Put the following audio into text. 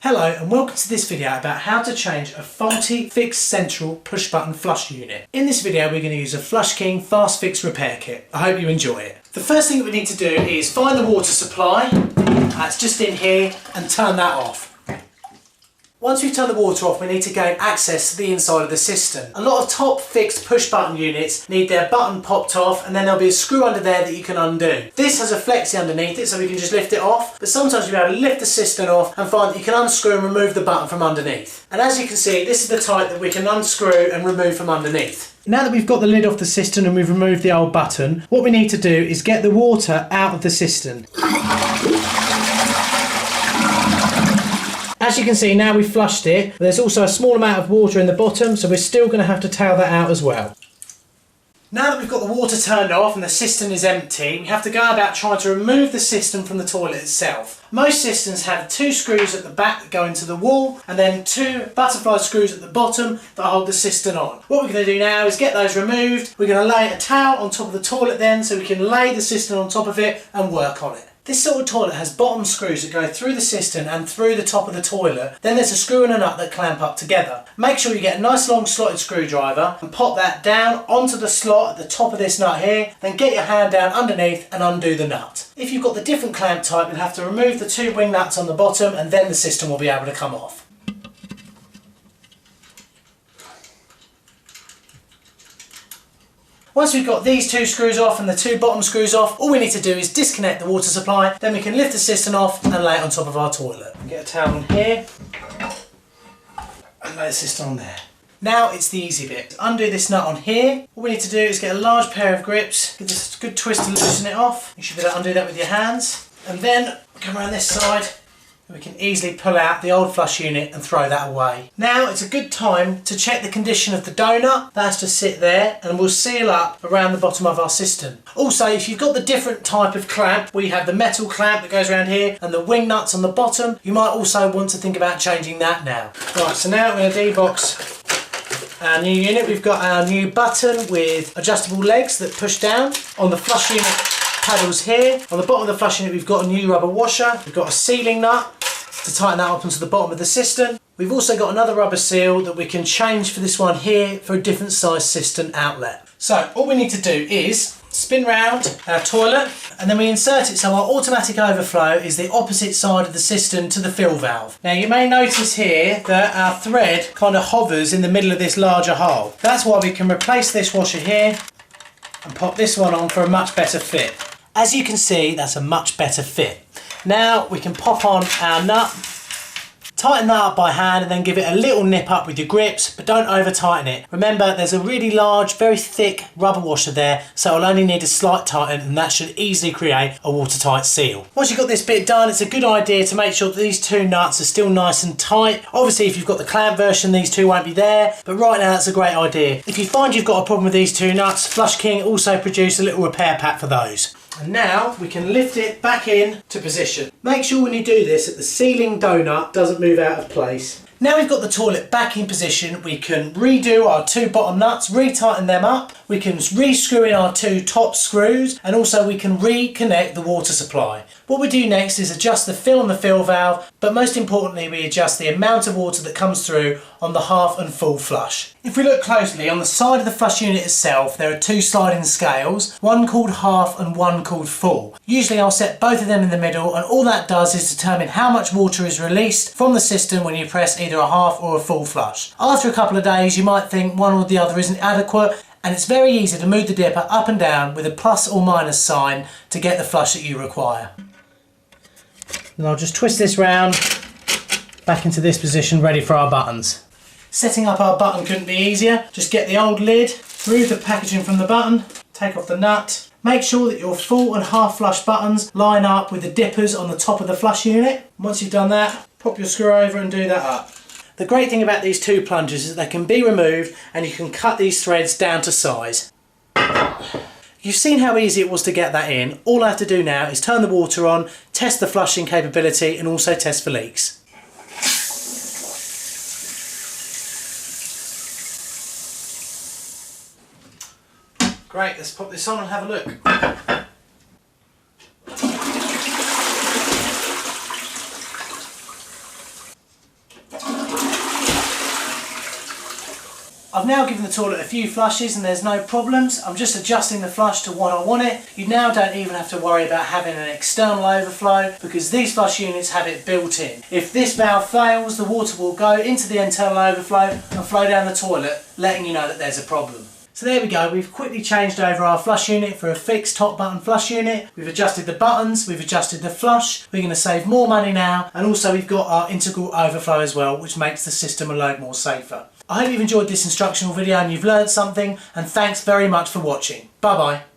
Hello and welcome to this video about how to change a faulty fixed central push button flush unit. In this video we're going to use a Flush King fast fix repair kit. I hope you enjoy it. The first thing that we need to do is find the water supply, that's just in here, and turn that off. Once we've turned the water off, we need to gain access to the inside of the cistern. A lot of top fixed push button units need their button popped off and then there'll be a screw under there that you can undo. This has a flexi underneath it so we can just lift it off, but sometimes you'll be able to lift the cistern off and find that you can unscrew and remove the button from underneath. And as you can see, this is the type that we can unscrew and remove from underneath. Now that we've got the lid off the cistern and we've removed the old button, what we need to do is get the water out of the cistern. As you can see, now we've flushed it, but there's also a small amount of water in the bottom, so we're still going to have to towel that out as well. Now that we've got the water turned off and the cistern is empty, we have to go about trying to remove the cistern from the toilet itself. Most cisterns have two screws at the back that go into the wall and then two butterfly screws at the bottom that hold the cistern on. What we're going to do now is get those removed. We're going to lay a towel on top of the toilet then so we can lay the cistern on top of it and work on it. This sort of toilet has bottom screws that go through the cistern and through the top of the toilet. Then there's a screw and a nut that clamp up together. Make sure you get a nice long slotted screwdriver and pop that down onto the slot at the top of this nut here. Then get your hand down underneath and undo the nut. If you've got the different clamp type, you'll have to remove the two wing nuts on the bottom and then the cistern will be able to come off. Once we've got these two screws off and the two bottom screws off, all we need to do is disconnect the water supply, then we can lift the cistern off and lay it on top of our toilet. Get a towel on here and lay the cistern on there. Now it's the easy bit. Undo this nut on here. All we need to do is get a large pair of grips, give this a good twist to loosen it off. You should be able to undo that with your hands. And then come around this side. We can easily pull out the old flush unit and throw that away. Now it's a good time to check the condition of the donut. That has to sit there and we'll seal up around the bottom of our cistern. Also, if you've got the different type of clamp, we have the metal clamp that goes around here and the wing nuts on the bottom, you might also want to think about changing that now. Right, so now we're going to debox our new unit. We've got our new button with adjustable legs that push down. On the flush unit paddles here. On the bottom of the flush unit we've got a new rubber washer. We've got a sealing nut to tighten that up onto the bottom of the cistern. We've also got another rubber seal that we can change for this one here for a different size cistern outlet. So all we need to do is spin round our toilet and then we insert it so our automatic overflow is the opposite side of the cistern to the fill valve. Now you may notice here that our thread kind of hovers in the middle of this larger hole. That's why we can replace this washer here and pop this one on for a much better fit. As you can see, that's a much better fit. Now we can pop on our nut, tighten that up by hand and then give it a little nip up with your grips, but don't over tighten it. Remember, there's a really large, very thick rubber washer there, so it'll only need a slight tighten and that should easily create a watertight seal. Once you've got this bit done, it's a good idea to make sure that these two nuts are still nice and tight. Obviously, if you've got the clamp version, these two won't be there, but right now that's a great idea. If you find you've got a problem with these two nuts, Flush King also produce a little repair pack for those. And now we can lift it back in to position. Make sure when you do this that the sealing donut doesn't move out of place. Now we've got the toilet back in position, we can redo our two bottom nuts, re-tighten them up, we can re-screw in our two top screws, and also we can reconnect the water supply. What we do next is adjust the fill on the fill valve, but most importantly we adjust the amount of water that comes through on the half and full flush. If we look closely, on the side of the flush unit itself there are two sliding scales, one called half and one called full. Usually I'll set both of them in the middle and all that does is determine how much water is released from the cistern when you press either a half or a full flush. After a couple of days you might think one or the other isn't adequate, and it's very easy to move the dipper up and down with a plus or minus sign to get the flush that you require. And I'll just twist this round back into this position ready for our buttons. Setting up our button couldn't be easier. Just get the old lid, remove the packaging from the button, take off the nut. Make sure that your full and half flush buttons line up with the dippers on the top of the flush unit. Once you've done that, pop your screw over and do that up. The great thing about these two plungers is that they can be removed and you can cut these threads down to size. You've seen how easy it was to get that in. All I have to do now is turn the water on, test the flushing capability and also test for leaks. Great, let's pop this on and have a look. I've now given the toilet a few flushes and there's no problems. I'm just adjusting the flush to what I want it. You now don't even have to worry about having an external overflow because these flush units have it built in. If this valve fails, the water will go into the internal overflow and flow down the toilet, letting you know that there's a problem. So there we go, we've quickly changed over our flush unit for a fixed top button flush unit. We've adjusted the buttons, we've adjusted the flush. We're going to save more money now, and also we've got our integral overflow as well, which makes the system a load more safer. I hope you've enjoyed this instructional video and you've learned something, and thanks very much for watching. Bye bye.